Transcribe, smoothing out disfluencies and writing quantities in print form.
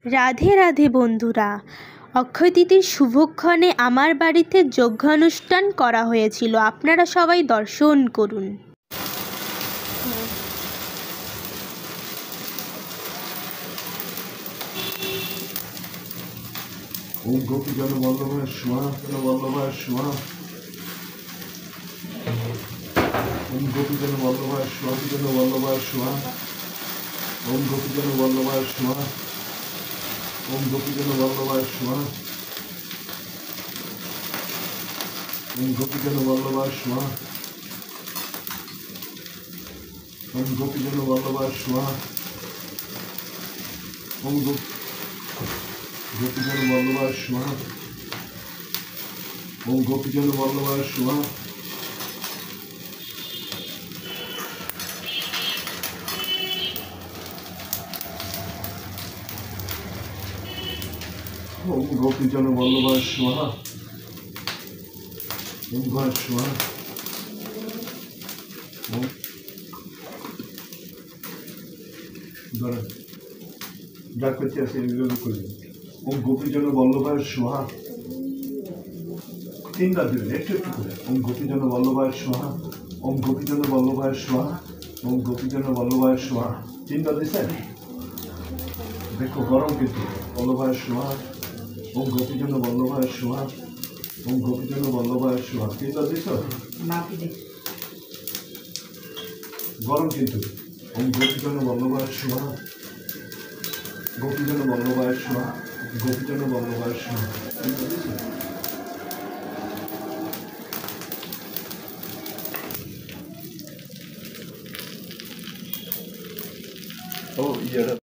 রাধে রাধে বন্ধুরা, অক্ষয় তৃতীয়ার শুভক্ষণে আমার বাড়িতে যজ্ঞানুষ্ঠান করা হয়েছিল। আপনারা সবাই দর্শন করুন। ওম গোপীজন বল্লভায় স্বাহা বল্লভায় স্বাহা। ওম গোপীজন বল্লভায় স্বাহা বল্লভায় স্বাহা। ওম গোপীজন বল্লভায় স্বাহা। ওম গোপীজন বল্লভায় স্বাহা। ওম গোপীজন বল্লভায় স্বাহা। ওম গোপীজন বল্লভায় স্বাহা। ওম গোপীজন বল্লভায় স্বাহা। ওম গোপীজন বল্লভায় স্বাহা। ওম গোপীজন বল্লভায় স্বাহা। ওম ভায় স্বাহা। ওম ধরেন যা করতে আছে এগুলো করবেন। ওম গোপীজন বল্লভায় স্বাহা। তিনবার দিবেন, একটু একটু করে। ওম গোপীজন বল্লভায় স্বাহা। ওম গোপীজন বল্লভায় স্বাহা। ওম গোপীজন বল্লভায় স্বাহা। তিনবার দিচ্ছেন? দেখো গরম কিন্তু। বল্লভায় স্বাহা। ওম গোপীজন বল্লভায় স্বাহা। ওম গোপীজন বল্লভায় স্বাহা। তিনবার দিচ্ছ? গরম কিন্তু। ওম গোপীজন বল্লভায় স্বাহা। গোপীজন বল্লভায় স্বাহা। গোপীজন বল্লভায় স্বাহা। তিনবার দিচ্ছ? ও ইয়ারা